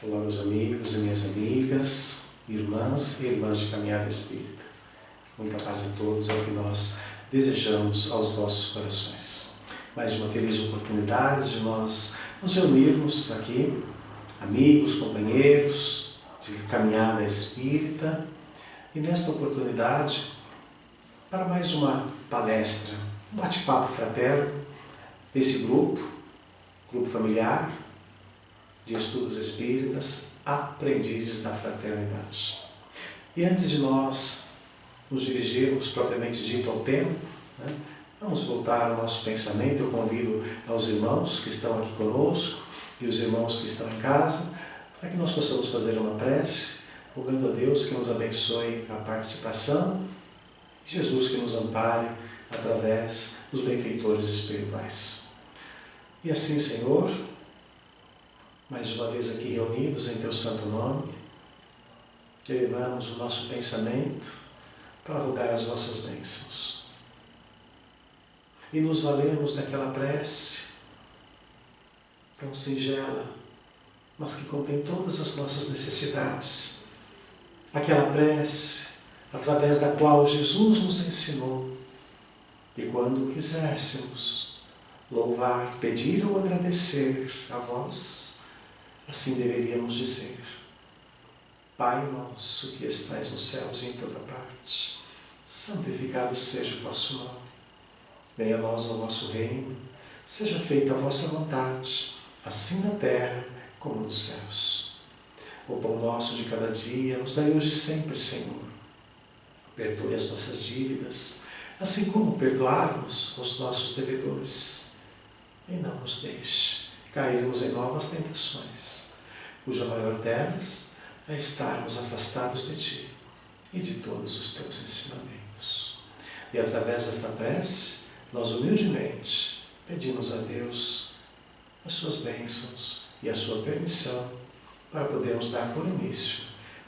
Olá, meus amigos e minhas amigas, irmãs e irmãs de caminhada espírita. Muita paz a todos, é o que nós desejamos aos vossos corações. Mais uma feliz oportunidade de nós nos reunirmos aqui, amigos, companheiros de caminhada espírita, e nesta oportunidade, para mais uma palestra, um bate-papo fraterno, desse grupo familiar, de estudos espíritas, aprendizes da fraternidade. E antes de nós nos dirigirmos propriamente dito ao tema, vamos voltar ao nosso pensamento. Eu convido aos irmãos que estão aqui conosco e os irmãos que estão em casa, para que nós possamos fazer uma prece, rogando a Deus que nos abençoe a participação, e Jesus que nos ampare através dos benfeitores espirituais. E assim, Senhor, mais uma vez aqui reunidos em Teu santo nome, elevamos o nosso pensamento para rogar as vossas bênçãos. E nos valemos daquela prece tão singela, mas que contém todas as nossas necessidades. Aquela prece através da qual Jesus nos ensinou, e quando quiséssemos louvar, pedir ou agradecer a vós, assim deveríamos dizer: Pai nosso que estais nos céus e em toda parte, santificado seja o vosso nome. Venha a nós o vosso reino, seja feita a vossa vontade, assim na terra como nos céus. O pão nosso de cada dia nos dai hoje sempre, Senhor. Perdoe as nossas dívidas, assim como perdoarmos os nossos devedores. E não nos deixe cairmos em novas tentações, cuja maior delas é estarmos afastados de Ti e de todos os Teus ensinamentos. E através desta prece, nós humildemente pedimos a Deus as Suas bênçãos e a Sua permissão para podermos dar por início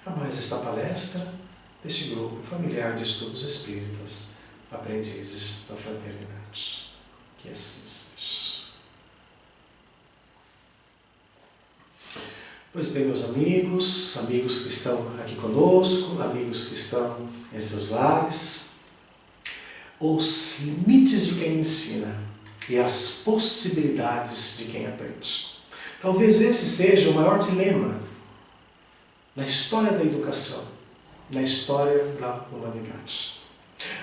a mais esta palestra deste grupo familiar de estudos espíritas, aprendizes da fraternidade. Que assim seja. Pois bem, meus amigos que estão aqui conosco, amigos que estão em seus lares, os limites de quem ensina e as possibilidades de quem aprende. Talvez esse seja o maior dilema na história da educação, na história da humanidade.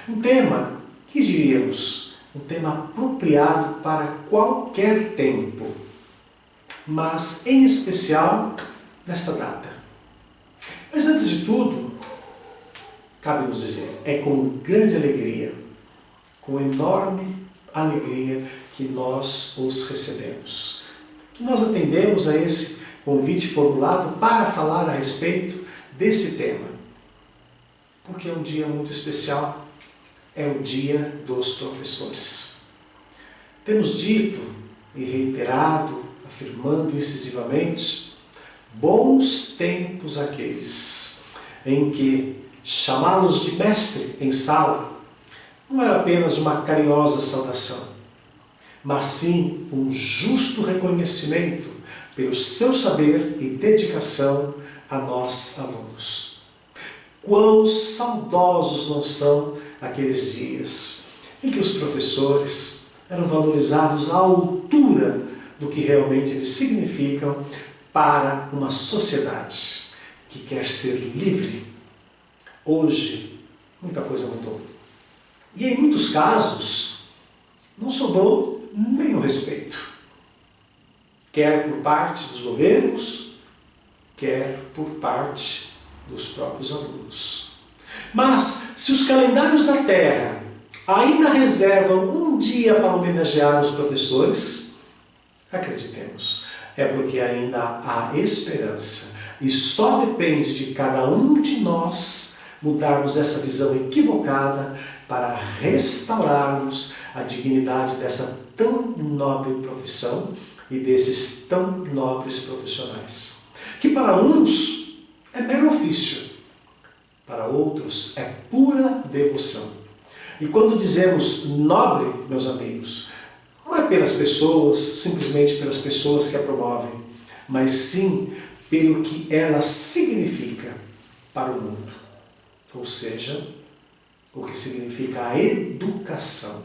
Um tema, que diríamos, um tema apropriado para qualquer tempo, mas em especial nesta data. Mas antes de tudo, cabe nos dizer, é com grande alegria, com enorme alegria que nós os recebemos, que nós atendemos a esse convite formulado para falar a respeito desse tema, porque é um dia muito especial, é o dia dos professores. Temos dito e reiterado, afirmando incisivamente, bons tempos aqueles em que chamá-los de mestre em sala não era apenas uma carinhosa saudação, mas sim um justo reconhecimento pelo seu saber e dedicação a nós, alunos. Quão saudosos não são aqueles dias em que os professores eram valorizados à altura do que realmente eles significam para uma sociedade que quer ser livre. Hoje, muita coisa mudou. E em muitos casos, não sobrou nenhum respeito. Quer por parte dos governos, quer por parte dos próprios alunos. Mas, se os calendários da Terra ainda reservam um dia para homenagear os professores, acreditemos, é porque ainda há esperança e só depende de cada um de nós mudarmos essa visão equivocada para restaurarmos a dignidade dessa tão nobre profissão e desses tão nobres profissionais, que para uns é mero ofício, para outros é pura devoção. E quando dizemos nobre, meus amigos, não é pelas pessoas, simplesmente pelas pessoas que a promovem, mas sim pelo que ela significa para o mundo. Ou seja, o que significa a educação.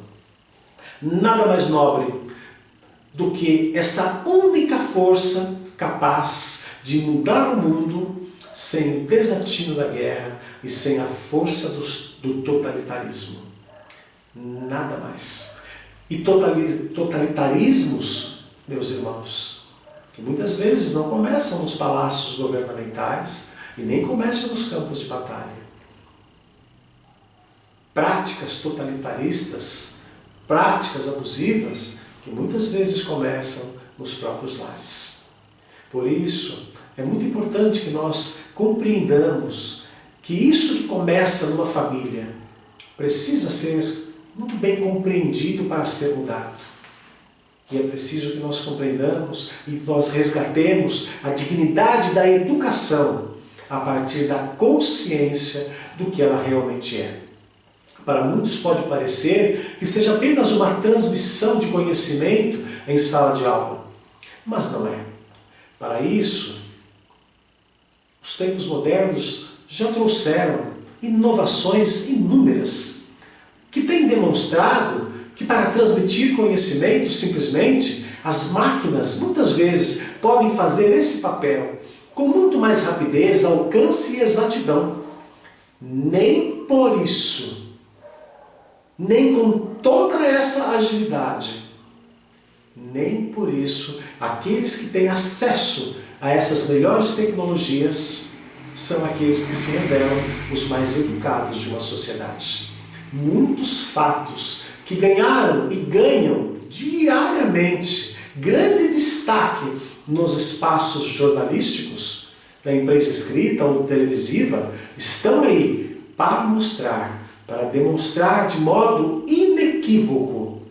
Nada mais nobre do que essa única força capaz de mudar o mundo sem o desatino da guerra e sem a força do totalitarismo. Nada mais. E totalitarismos, meus irmãos, que muitas vezes não começam nos palácios governamentais e nem começam nos campos de batalha. Práticas totalitaristas, práticas abusivas, que muitas vezes começam nos próprios lares. Por isso, é muito importante que nós compreendamos que isso que começa numa família precisa ser muito bem compreendido para ser mudado. E é preciso que nós compreendamos e nós resgatemos a dignidade da educação a partir da consciência do que ela realmente é. Para muitos pode parecer que seja apenas uma transmissão de conhecimento em sala de aula, mas não é. Para isso, os tempos modernos já trouxeram inovações inúmeras, que têm demonstrado que para transmitir conhecimento, simplesmente, as máquinas, muitas vezes, podem fazer esse papel com muito mais rapidez, alcance e exatidão. Nem por isso, nem com toda essa agilidade, nem por isso, aqueles que têm acesso a essas melhores tecnologias são aqueles que se revelam os mais educados de uma sociedade. Muitos fatos que ganharam e ganham diariamente grande destaque nos espaços jornalísticos, da imprensa escrita ou televisiva, estão aí para mostrar, para demonstrar de modo inequívoco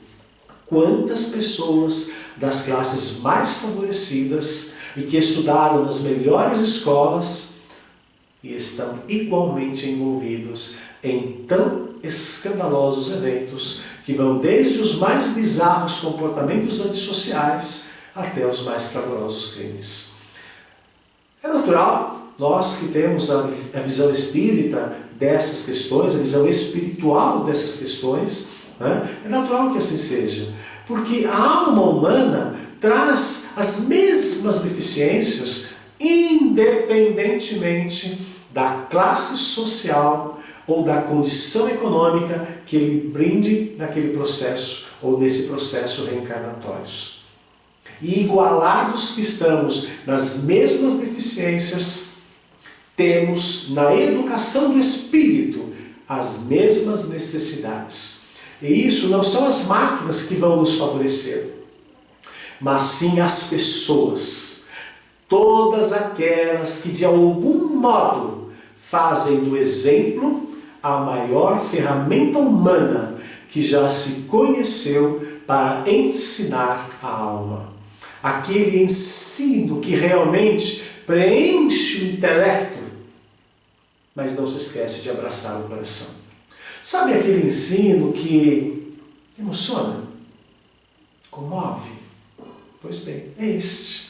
quantas pessoas das classes mais favorecidas e que estudaram nas melhores escolas e estão igualmente envolvidos em tão escandalosos eventos que vão desde os mais bizarros comportamentos antissociais até os mais fragorosos crimes. É natural, nós que temos a visão espírita dessas questões, a visão espiritual dessas questões, né? É natural que assim seja, porque a alma humana traz as mesmas deficiências independentemente da classe social ou da condição econômica que ele brinde naquele processo ou nesse processo reencarnatórios. E igualados que estamos nas mesmas deficiências, temos na educação do espírito as mesmas necessidades. E isso não são as máquinas que vão nos favorecer, mas sim as pessoas. Todas aquelas que de algum modo fazem do exemplo a maior ferramenta humana que já se conheceu para ensinar a alma. Aquele ensino que realmente preenche o intelecto, mas não se esquece de abraçar o coração. Sabe aquele ensino que emociona, comove? Pois bem, é este.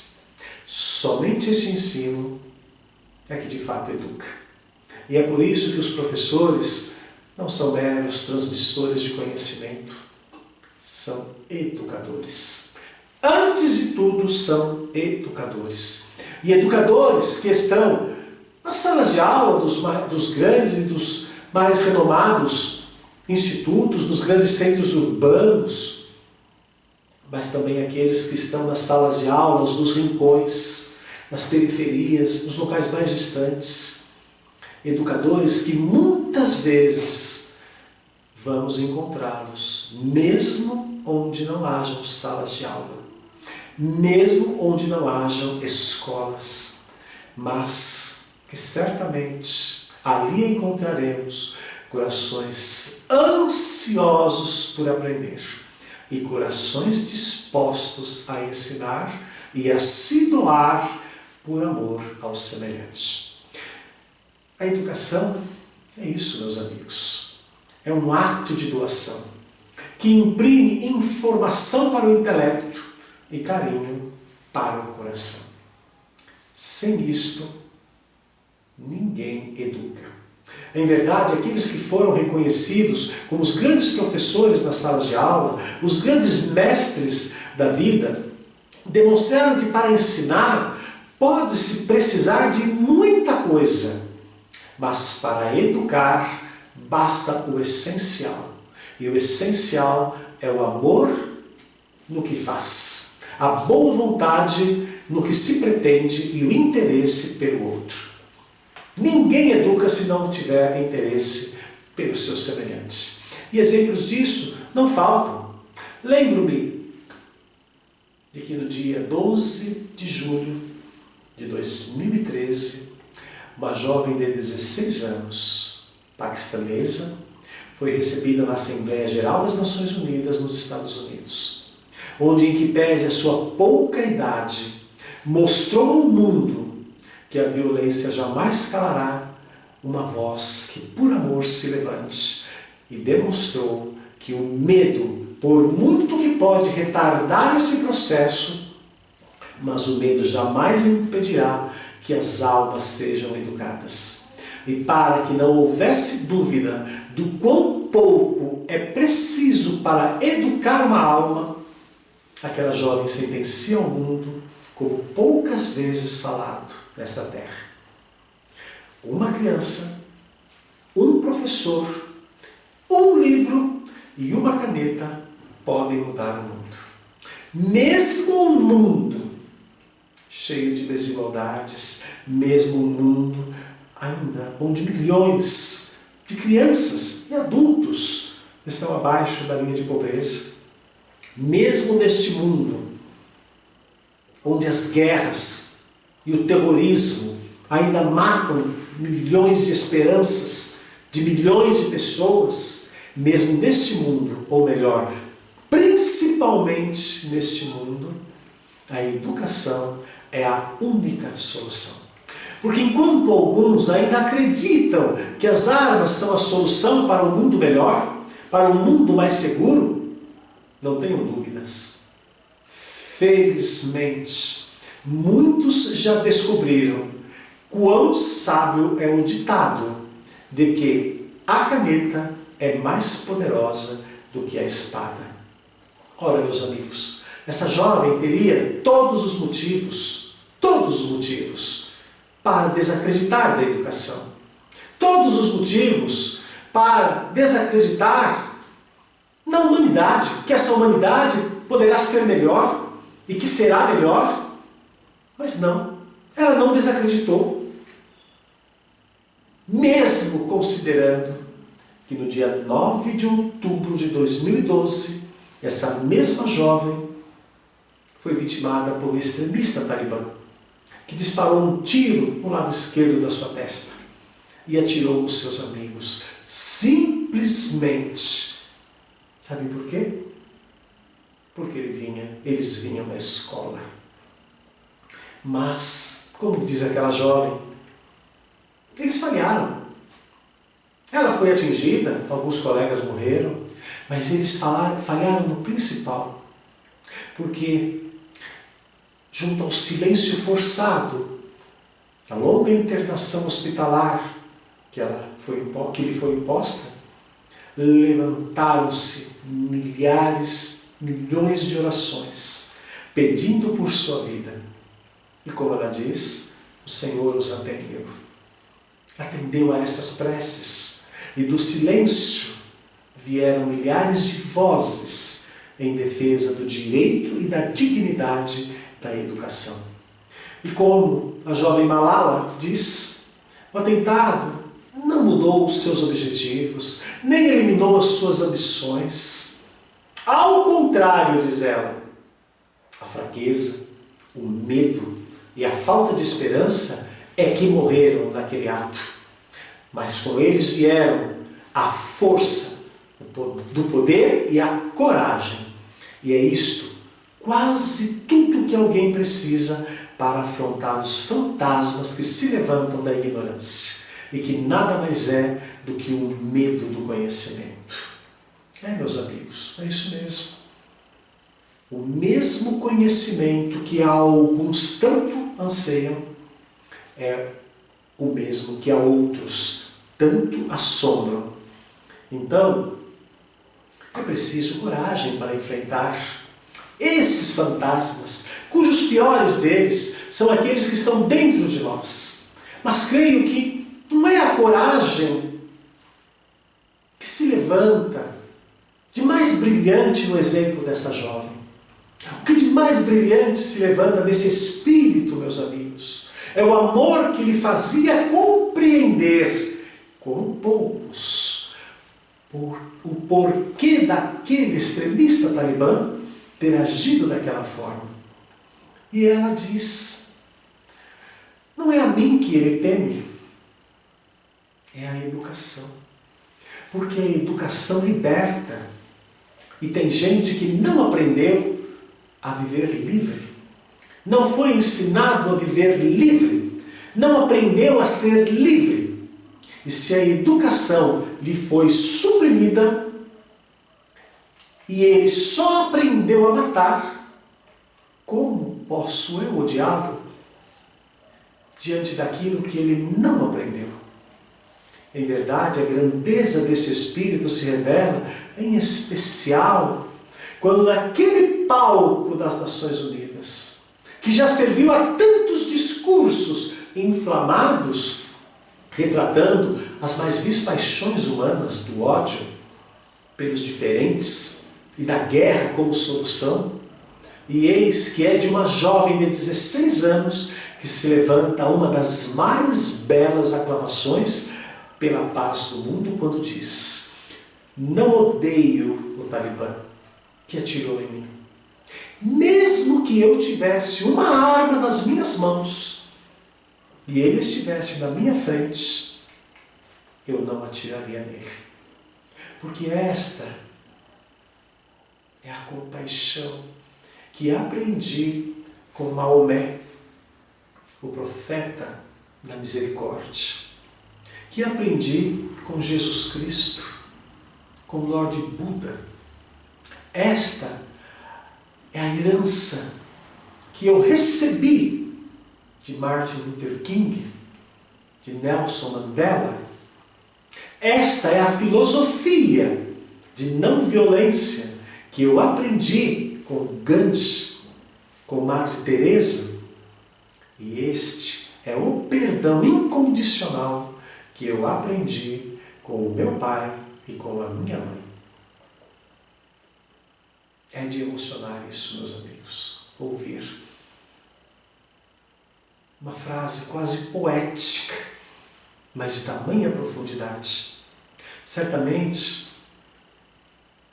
Somente esse ensino é que de fato educa. E é por isso que os professores não são meros transmissores de conhecimento, são educadores. Antes de tudo, são educadores. E educadores que estão nas salas de aula dos grandes e dos mais renomados institutos, dos grandes centros urbanos, mas também aqueles que estão nas salas de aulas, nos rincões, nas periferias, nos locais mais distantes. Educadores que muitas vezes vamos encontrá-los, mesmo onde não hajam salas de aula, mesmo onde não hajam escolas, mas que certamente ali encontraremos corações ansiosos por aprender e corações dispostos a ensinar e a se doar por amor ao semelhante. A educação é isso, meus amigos. É um ato de doação que imprime informação para o intelecto e carinho para o coração. Sem isto, ninguém educa. Em verdade, aqueles que foram reconhecidos como os grandes professores nas salas de aula, os grandes mestres da vida, demonstraram que para ensinar pode-se precisar de muita coisa, mas para educar basta o essencial. E o essencial é o amor no que faz, a boa vontade no que se pretende e o interesse pelo outro. Ninguém educa se não tiver interesse pelos seus semelhantes. E exemplos disso não faltam. Lembro-me de que no dia 12 de julho de 2013, uma jovem de 16 anos, paquistanesa, foi recebida na Assembleia Geral das Nações Unidas nos Estados Unidos, onde, em que pese a sua pouca idade, mostrou ao mundo que a violência jamais calará uma voz que por amor se levante, e demonstrou que o medo, por muito que pode retardar esse processo, mas o medo jamais impedirá que as almas sejam educadas. E para que não houvesse dúvida do quão pouco é preciso para educar uma alma, aquela jovem sentencia ao mundo como poucas vezes falado nessa terra: uma criança, um professor, um livro e uma caneta podem mudar o mundo. Mesmo um mundo cheio de desigualdades, mesmo um mundo ainda onde milhões de crianças e adultos estão abaixo da linha de pobreza, mesmo neste mundo onde as guerras e o terrorismo ainda matam milhões de esperanças de milhões de pessoas, mesmo neste mundo, ou melhor, principalmente neste mundo, a educação é a única solução. Porque enquanto alguns ainda acreditam que as armas são a solução para um mundo melhor, para um mundo mais seguro, não tenham dúvidas. Felizmente, muitos já descobriram quão sábio é o ditado de que a caneta é mais poderosa do que a espada. Ora, meus amigos, essa jovem teria todos os motivos para desacreditar da educação. Todos os motivos para desacreditar na humanidade, que essa humanidade poderá ser melhor e que será melhor. Mas não, ela não desacreditou. Mesmo considerando que no dia 9 de outubro de 2012, essa mesma jovem foi vitimada por um extremista talibã, que disparou um tiro no lado esquerdo da sua testa e atirou nos seus amigos. Simplesmente. Sabem por quê? Porque eles vinham da escola. Mas, como diz aquela jovem, eles falharam. Ela foi atingida, alguns colegas morreram, mas eles falharam no principal. Porque, junto ao silêncio forçado, a longa internação hospitalar que lhe foi imposta, levantaram-se milhões de orações, pedindo por sua vida. E como ela diz, o Senhor os atendeu. Atendeu a essas preces, e do silêncio vieram milhares de vozes em defesa do direito e da dignidade da educação. E como a jovem Malala diz, o atentado não mudou os seus objetivos, nem eliminou as suas ambições. Ao contrário, diz ela, a fraqueza, o medo e a falta de esperança é que morreram naquele ato. Mas com eles vieram a força do poder e a coragem. E é isto quase tudo que alguém precisa para afrontar os fantasmas que se levantam da ignorância e que nada mais é do que o medo do conhecimento. Meus amigos, é isso mesmo. O mesmo conhecimento que alguns tanto anseiam é o mesmo que a outros tanto assombram. Então, é preciso coragem para enfrentar esses fantasmas, cujos piores deles são aqueles que estão dentro de nós. Mas creio que não é a coragem que se levanta de mais brilhante no exemplo dessa jovem. O que de mais brilhante se levanta nesse espírito, meus amigos, é o amor que lhe fazia compreender, como poucos, o porquê daquele extremista talibã ter agido daquela forma. E ela diz: não é a mim que ele teme, é a educação. Porque a educação liberta. E tem gente que não aprendeu a viver livre. Não foi ensinado a viver livre. Não aprendeu a ser livre. E se a educação lhe foi suprimida, e ele só aprendeu a matar, como posso eu odiá-lo diante daquilo que ele não aprendeu? Em verdade, a grandeza desse espírito se revela, em especial, quando naquele palco das Nações Unidas, que já serviu a tantos discursos inflamados, retratando as mais vis paixões humanas do ódio pelos diferentes e da guerra como solução, e eis que é de uma jovem de 16 anos que se levanta uma das mais belas aclamações pela paz do mundo, quando diz: não odeio o Talibã que atirou em mim. Mesmo que eu tivesse uma arma nas minhas mãos e ele estivesse na minha frente, eu não atiraria nele. Porque esta é a compaixão que aprendi com Maomé, o profeta da misericórdia, que aprendi com Jesus Cristo, com Lord Buda. Esta é a herança que eu recebi de Martin Luther King, de Nelson Mandela. Esta é a filosofia de não violência que eu aprendi com Gandhi, com Madre Teresa. E este é o perdão incondicional que eu aprendi com o meu pai e com a minha mãe. É de emocionar isso, meus amigos, ouvir uma frase quase poética, mas de tamanha profundidade. Certamente,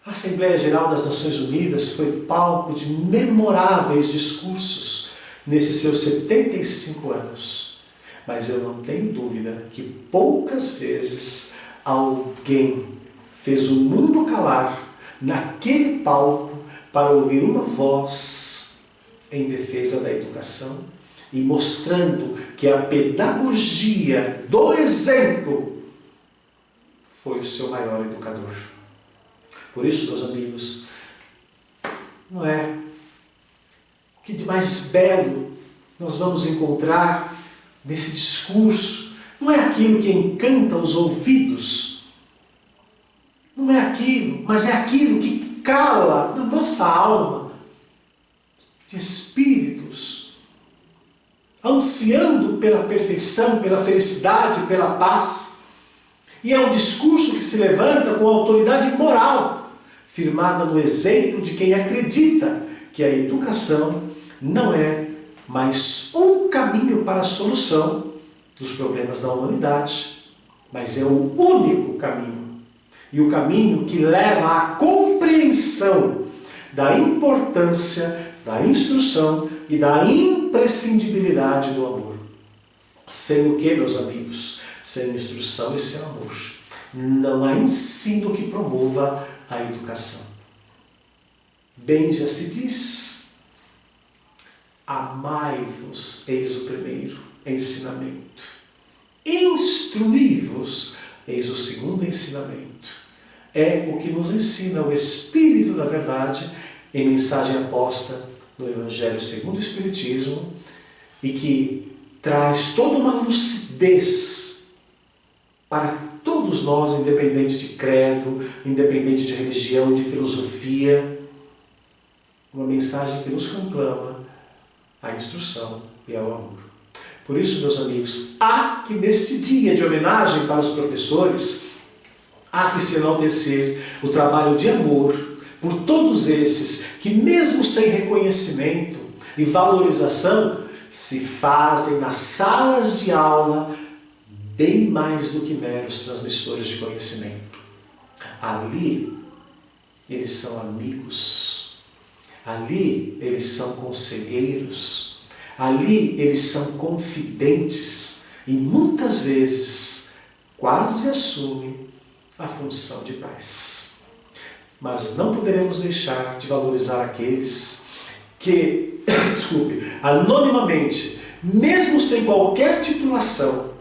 a Assembleia Geral das Nações Unidas foi palco de memoráveis discursos nesses seus 75 anos. Mas eu não tenho dúvida que poucas vezes alguém fez o mundo calar naquele palco para ouvir uma voz em defesa da educação e mostrando que a pedagogia do exemplo foi o seu maior educador. Por isso, meus amigos, não é o que de mais belo nós vamos encontrar nesse discurso, não é aquilo que encanta os ouvidos, não é aquilo, mas é aquilo que cala na nossa alma de espíritos, ansiando pela perfeição, pela felicidade, pela paz. E é um discurso que se levanta com autoridade moral, firmada no exemplo de quem acredita que a educação não é mais um caminho para a solução dos problemas da humanidade, mas é o único caminho. E o caminho que leva à compreensão da importância da instrução e da imprescindibilidade do amor. Sem o que, meus amigos? Sem instrução e sem amor, não há ensino que promova a educação. Bem já se diz: amai-vos, eis o primeiro ensinamento. Instruí-vos, eis o segundo ensinamento. É o que nos ensina o Espírito da Verdade em mensagem aposta no Evangelho segundo o Espiritismo, e que traz toda uma lucidez para todos nós, independente de credo, independente de religião, de filosofia. Uma mensagem que nos conclama a instrução e ao amor. Por isso, meus amigos, há que neste dia de homenagem para os professores, há que se enaltecer o trabalho de amor por todos esses que, mesmo sem reconhecimento e valorização, se fazem nas salas de aula bem mais do que meros transmissores de conhecimento. Ali, eles são amigos. Ali, eles são conselheiros. Ali, eles são confidentes. E muitas vezes, quase assumem a função de pais. Mas não poderemos deixar de valorizar aqueles que, anonimamente, mesmo sem qualquer titulação,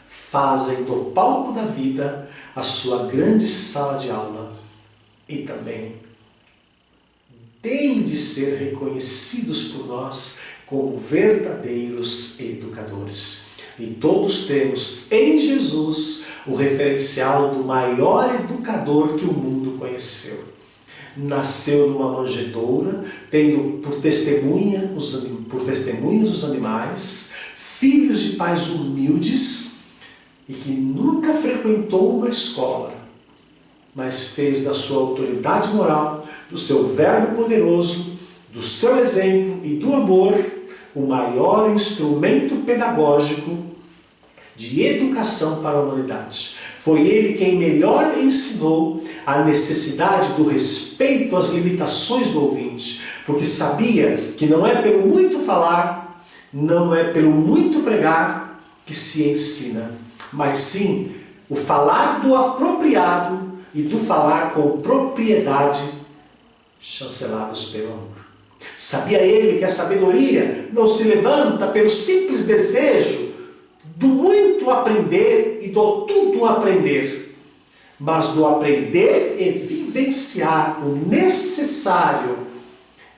fazem do palco da vida a sua grande sala de aula e também têm de ser reconhecidos por nós como verdadeiros educadores. E todos temos em Jesus o referencial do maior educador que o mundo conheceu. Nasceu numa manjedoura, tendo por testemunhas os animais, filhos de pais humildes e que nunca frequentou uma escola, mas fez da sua autoridade moral, do seu verbo poderoso, do seu exemplo e do amor, o maior instrumento pedagógico de educação para a humanidade. Foi ele quem melhor ensinou a necessidade do respeito às limitações do ouvinte, porque sabia que não é pelo muito falar, não é pelo muito pregar que se ensina, mas sim o falar do apropriado e do falar com propriedade, chancelados pelo amor. Sabia ele que a sabedoria não se levanta pelo simples desejo do muito aprender e do tudo aprender, mas do aprender e vivenciar o necessário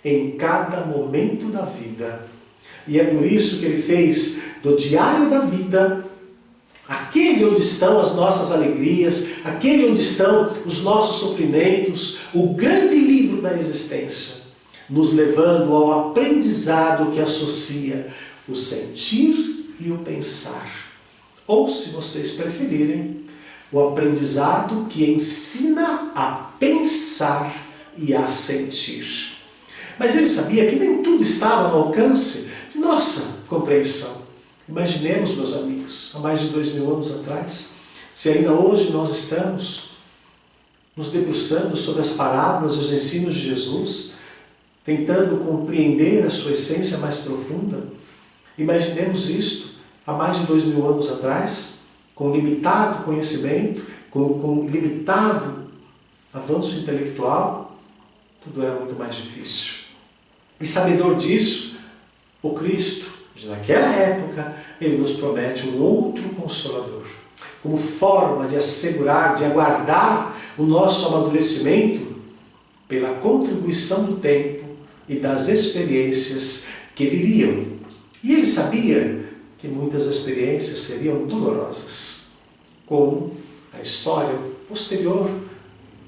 em cada momento da vida. E é por isso que ele fez do diário da vida aquele onde estão as nossas alegrias, aquele onde estão os nossos sofrimentos, o grande livro da existência, nos levando ao aprendizado que associa o sentir e o pensar. Ou, se vocês preferirem, o aprendizado que ensina a pensar e a sentir. Mas ele sabia que nem tudo estava no alcance de nossa compreensão. Imaginemos, meus amigos, há mais de 2000 anos atrás, se ainda hoje nós estamos nos debruçando sobre as parábolas e os ensinos de Jesus, tentando compreender a sua essência mais profunda. Imaginemos isto há mais de 2000 anos atrás, com limitado conhecimento, com limitado avanço intelectual, tudo era muito mais difícil. E sabedor disso, o Cristo, naquela época, ele nos promete um outro Consolador, como forma de assegurar, de aguardar o nosso amadurecimento pela contribuição do tempo e das experiências que viriam. E ele sabia que muitas experiências seriam dolorosas, como a história posterior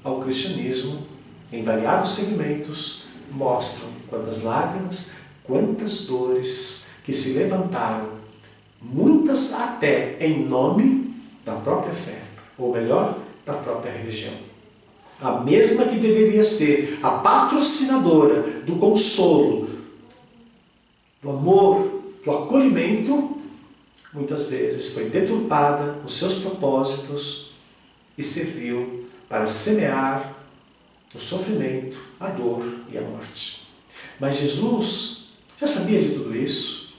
ao cristianismo, em variados segmentos, mostram quantas lágrimas, quantas dores que se levantaram, muitas até em nome da própria fé, ou melhor, da própria religião. A mesma que deveria ser a patrocinadora do consolo, do amor, do acolhimento, muitas vezes foi deturpada nos seus propósitos e serviu para semear o sofrimento, a dor e a morte. Mas Jesus já sabia de tudo isso.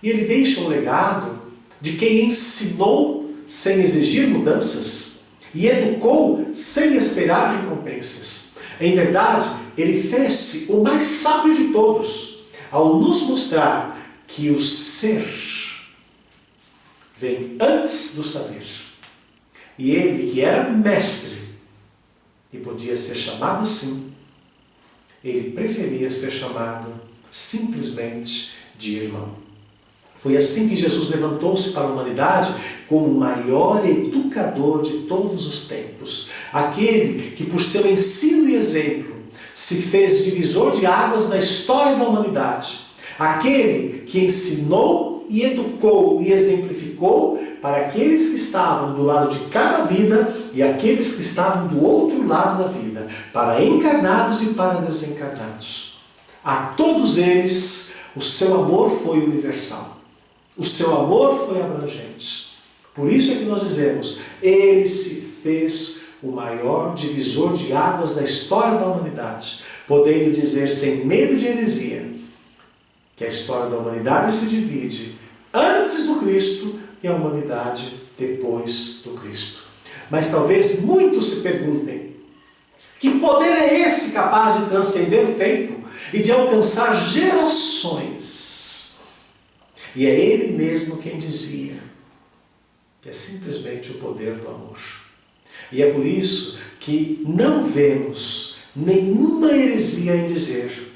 E ele deixa um legado de quem ensinou sem exigir mudanças e educou sem esperar recompensas. Em verdade, ele fez-se o mais sábio de todos ao nos mostrar que o ser vem antes do saber. E ele, que era mestre e podia ser chamado assim, ele preferia ser chamado simplesmente de irmão. Foi assim que Jesus levantou-se para a humanidade como o maior educador de todos os tempos. Aquele que, por seu ensino e exemplo, se fez divisor de águas na história da humanidade. Aquele que ensinou e educou e exemplificou para aqueles que estavam do lado de cada vida e aqueles que estavam do outro lado da vida, para encarnados e para desencarnados. A todos eles, o seu amor foi universal. O seu amor foi abrangente. Por isso é que nós dizemos, ele se fez o maior divisor de águas da história da humanidade, podendo dizer sem medo de heresia que a história da humanidade se divide antes do Cristo e a humanidade depois do Cristo. Mas talvez muitos se perguntem, que poder é esse capaz de transcender o tempo e de alcançar gerações? E é ele mesmo quem dizia que é simplesmente o poder do amor. E é por isso que não vemos nenhuma heresia em dizer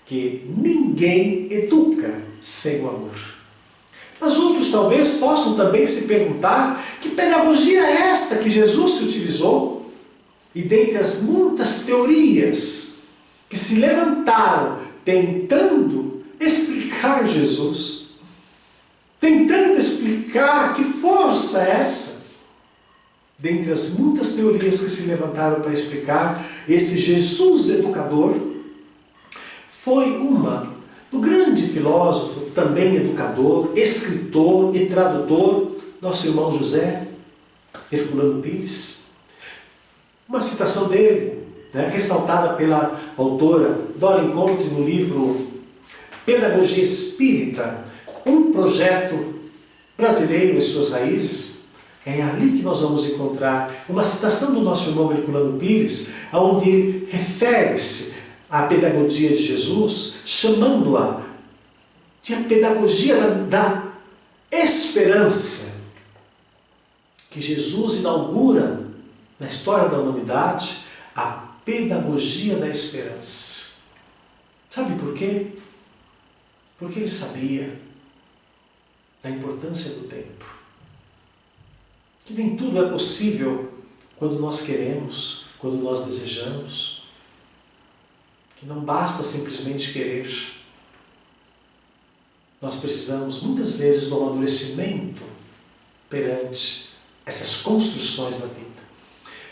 que ninguém educa sem o amor. Mas outros talvez possam também se perguntar que pedagogia é essa que Jesus se utilizou? E dentre as muitas teorias que se levantaram tentando explicar Jesus, tentando explicar que força é essa, dentre as muitas teorias que se levantaram para explicar esse Jesus educador, foi uma do grande filósofo, também educador, escritor e tradutor, nosso irmão José Herculano Pires. Uma citação dele, ressaltada pela autora Dora Encontre no livro Pedagogia Espírita, um projeto brasileiro em suas raízes. É ali que nós vamos encontrar uma citação do nosso irmão Herculano Pires, onde ele refere-se à pedagogia de Jesus, chamando-a de a pedagogia da esperança, que Jesus inaugura na história da humanidade, a pedagogia da esperança. Sabe por quê? Porque ele sabia da importância do tempo. Que nem tudo é possível quando nós queremos, quando nós desejamos. Que não basta simplesmente querer. Nós precisamos muitas vezes do amadurecimento perante essas construções da vida.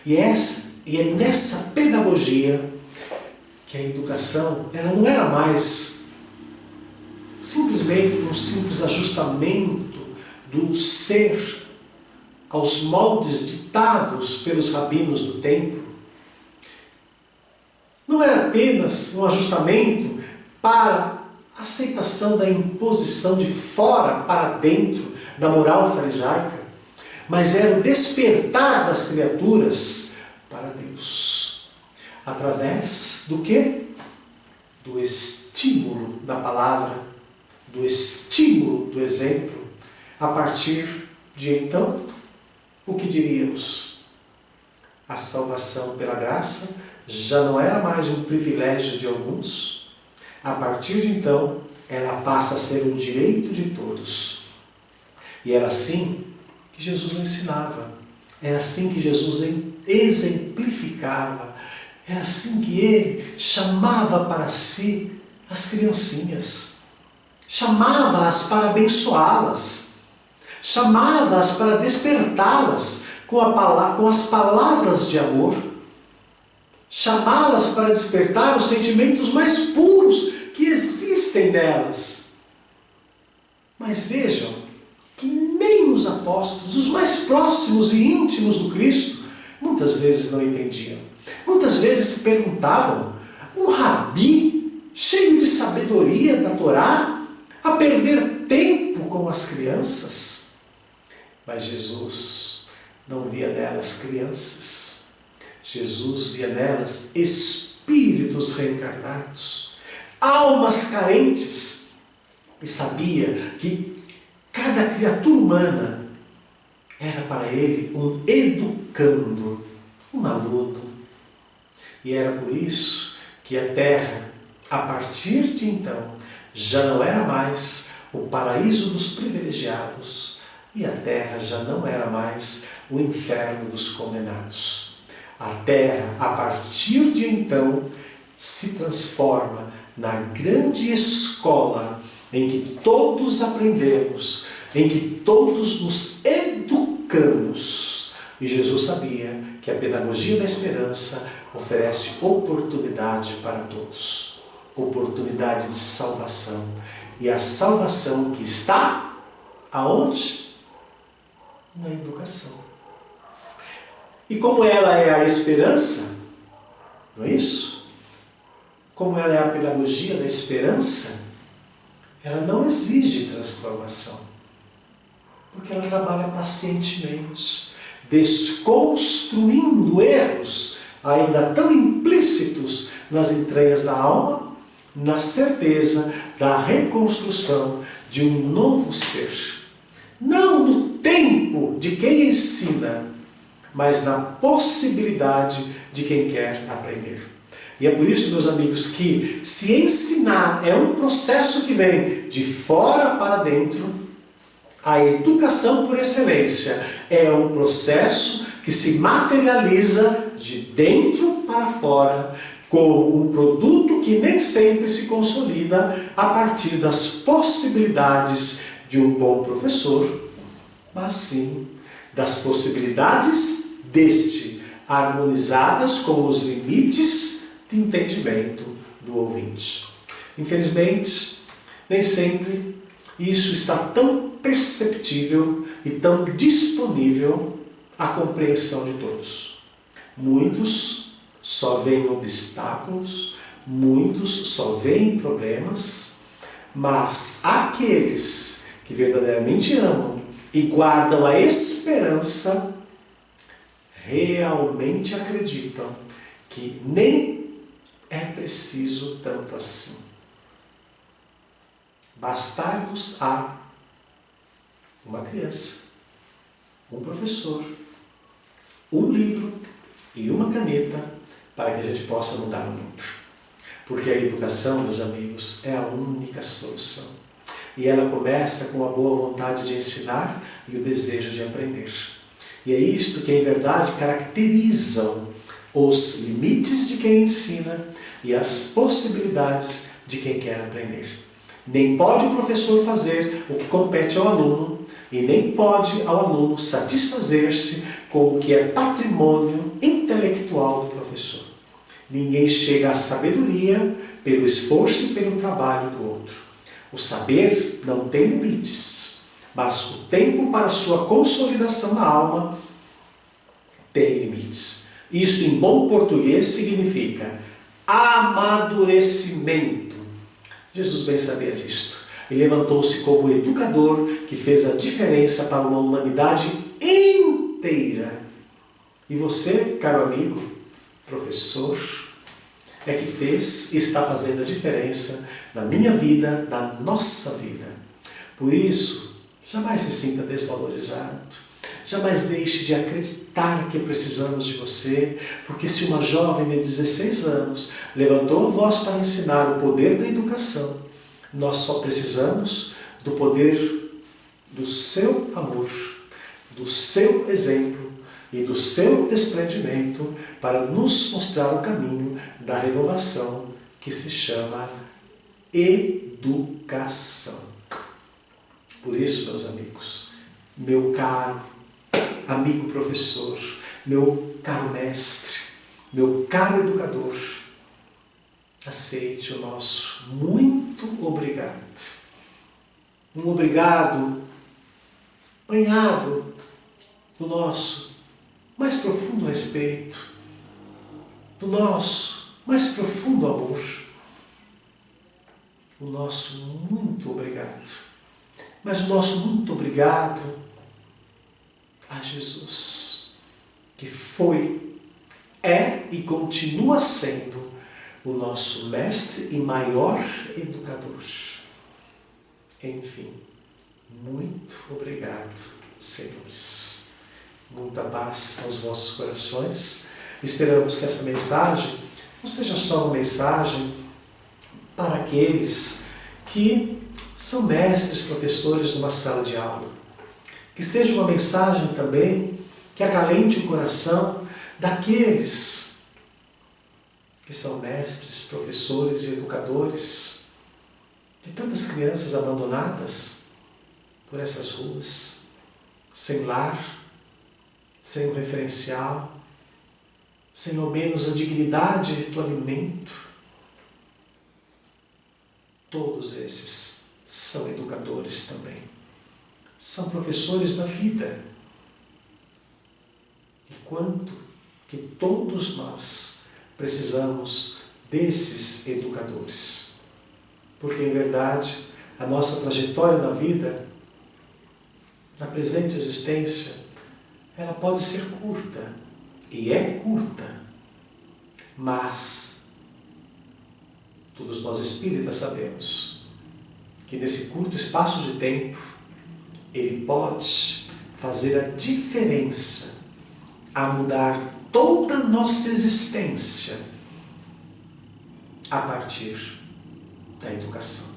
E é nessa pedagogia que a educação, ela não era mais simplesmente um simples ajustamento do ser aos moldes ditados pelos rabinos do templo. Não era apenas um ajustamento para a aceitação da imposição de fora para dentro da moral farisaica, mas era o despertar das criaturas para Deus. Através do quê? Do estímulo da palavra, do estímulo do exemplo. A partir de então, o que diríamos? A salvação pela graça já não era mais um privilégio de alguns. A partir de então, ela passa a ser um direito de todos. E era assim que Jesus ensinava. Era assim que Jesus exemplificava. Era assim que ele chamava para si as criancinhas. Chamava-as para abençoá-las. Chamava-as para despertá-las com as palavras de amor. Chamá-las para despertar os sentimentos mais puros que existem nelas. Mas vejam que nem os apóstolos, os mais próximos e íntimos do Cristo, muitas vezes não entendiam. Muitas vezes se perguntavam, um rabi cheio de sabedoria da Torá, a perder tempo com as crianças? Mas Jesus não via nelas crianças. Jesus via nelas espíritos reencarnados, almas carentes, e sabia que cada criatura humana era para ele um educando, um aluno. E era por isso que a Terra, a partir de então, já não era mais o paraíso dos privilegiados, e a terra já não era mais o inferno dos condenados. A terra, a partir de então, se transforma na grande escola em que todos aprendemos, em que todos nos educamos. E Jesus sabia que a pedagogia da esperança oferece oportunidade para todos. Oportunidade de salvação. E a salvação que está aonde? Na educação. E como ela é a esperança, não é isso? Como ela é a pedagogia da esperança, ela não exige transformação. Porque ela trabalha pacientemente, desconstruindo erros ainda tão implícitos nas entranhas da alma, na certeza da reconstrução de um novo ser. Não no tempo de quem ensina, mas na possibilidade de quem quer aprender. E é por isso, meus amigos, que se ensinar é um processo que vem de fora para dentro, a educação por excelência é um processo que se materializa de dentro para fora, como um produto que nem sempre se consolida a partir das possibilidades de um bom professor, mas sim das possibilidades deste, harmonizadas com os limites de entendimento do ouvinte. Infelizmente, nem sempre isso está tão perceptível e tão disponível à compreensão de todos. Muitos só veem obstáculos, muitos só veem problemas, mas aqueles que verdadeiramente amam e guardam a esperança, realmente acreditam que nem é preciso tanto assim. Bastar-nos a uma criança, um professor, um livro e uma caneta para que a gente possa mudar o mundo. Porque a educação, meus amigos, é a única solução. E ela começa com a boa vontade de ensinar e o desejo de aprender. E é isto que, em verdade, caracterizam os limites de quem ensina e as possibilidades de quem quer aprender. Nem pode o professor fazer o que compete ao aluno, e nem pode ao aluno satisfazer-se com o que é patrimônio intelectual do professor. Ninguém chega à sabedoria pelo esforço e pelo trabalho do outro. O saber não tem limites, mas o tempo para sua consolidação na alma tem limites. Isto, em bom português, significa amadurecimento. Jesus bem sabia disto. E levantou-se como educador que fez a diferença para uma humanidade inteira. E você, caro amigo, professor, é que fez e está fazendo a diferença na minha vida, na nossa vida. Por isso, jamais se sinta desvalorizado. Jamais deixe de acreditar que precisamos de você, porque se uma jovem de 16 anos levantou a voz para ensinar o poder da educação, nós só precisamos do poder do seu amor, do seu exemplo e do seu desprendimento para nos mostrar o caminho da renovação que se chama educação. Por isso, meus amigos, meu caro amigo professor, meu caro mestre, meu caro educador, aceite o nosso muito obrigado. Um obrigado banhado no nosso mais profundo respeito, do nosso mais profundo amor. O nosso muito obrigado. Mas o nosso muito obrigado a Jesus, que foi, é e continua sendo o nosso mestre e maior educador. Enfim, muito obrigado, senhores. Muita paz aos vossos corações. Esperamos que essa mensagem não seja só uma mensagem para aqueles que são mestres, professores numa sala de aula. Que seja uma mensagem também que acalente o coração daqueles que são mestres, professores e educadores de tantas crianças abandonadas por essas ruas, sem lar, sem um referencial, sem ao menos a dignidade do alimento. Todos esses são educadores também. São professores da vida. E quanto que todos nós precisamos desses educadores. Porque, em verdade, a nossa trajetória na vida, na presente existência, ela pode ser curta. E é curta. Mas todos nós espíritas sabemos que nesse curto espaço de tempo, ele pode fazer a diferença a mudar toda a nossa existência a partir da educação.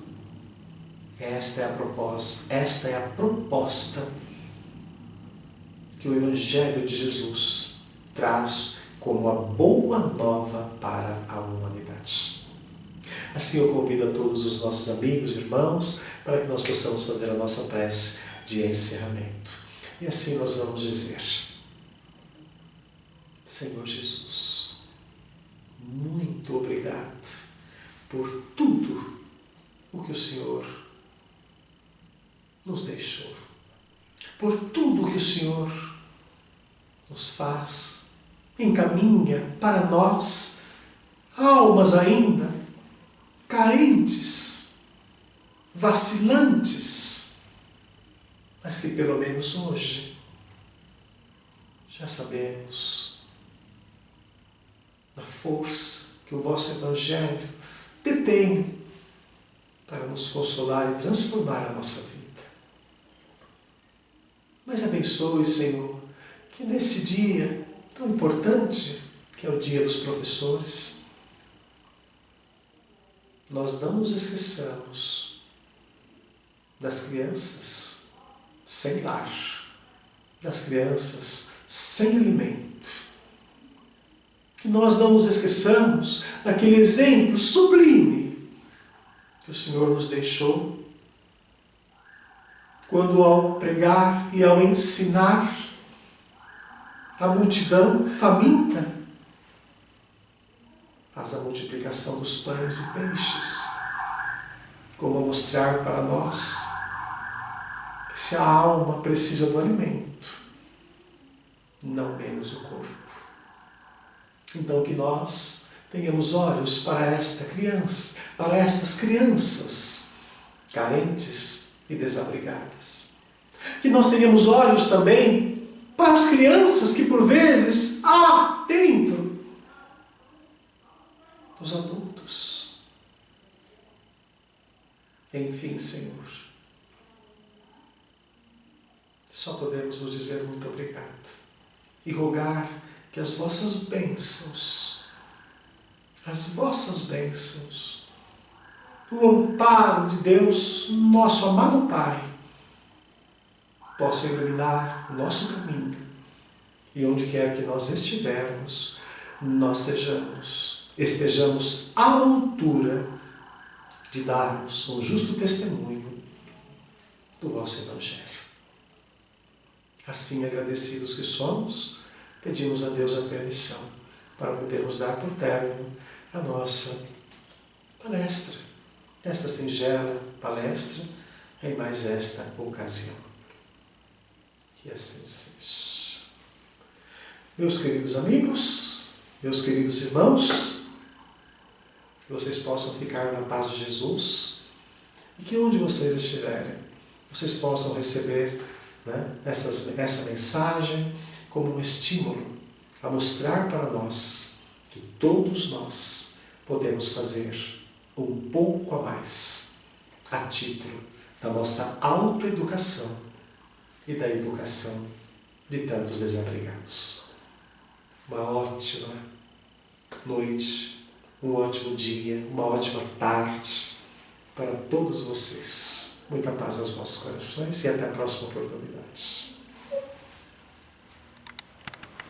Esta é a proposta que o Evangelho de Jesus traz como a boa nova para a humanidade. Assim eu convido a todos os nossos amigos e irmãos para que nós possamos fazer a nossa prece de encerramento. E assim nós vamos dizer: Senhor Jesus, muito obrigado por tudo o que o Senhor nos deixou, por tudo o que o Senhor nos faz, encaminha para nós, almas ainda carentes, vacilantes, mas que pelo menos hoje já sabemos da força que o vosso Evangelho detém para nos consolar e transformar a nossa vida. Mas abençoe, Senhor, que nesse dia tão importante, que é o dia dos professores, nós não nos esqueçamos das crianças sem lar, das crianças sem alimento. Que nós não nos esqueçamos daquele exemplo sublime que o Senhor nos deixou quando, ao pregar e ao ensinar a multidão faminta, faz a multiplicação dos pães e peixes, como a mostrar para nós que se a alma precisa do alimento, não menos o corpo. Então que nós tenhamos olhos para esta criança, para estas crianças carentes e desabrigadas. Que nós tenhamos olhos também para as crianças que por vezes há dentro dos adultos. Enfim, Senhor, só podemos vos dizer muito obrigado e rogar que as vossas bênçãos, o amparo de Deus, nosso amado Pai, possam iluminar o nosso caminho e onde quer que nós estivermos, nós estejamos à altura de darmos um justo testemunho do vosso Evangelho. Assim, agradecidos que somos, pedimos a Deus a permissão para podermos dar por término a nossa palestra, esta singela palestra, em mais esta ocasião. Que assim seja. Meus queridos amigos, meus queridos irmãos, que vocês possam ficar na paz de Jesus e que onde vocês estiverem, vocês possam receber, essa mensagem como um estímulo a mostrar para nós que todos nós podemos fazer um pouco a mais a título da nossa autoeducação e da educação de tantos desabrigados. Uma ótima noite, um ótimo dia, uma ótima tarde para todos vocês. Muita paz aos vossos corações e até a próxima oportunidade.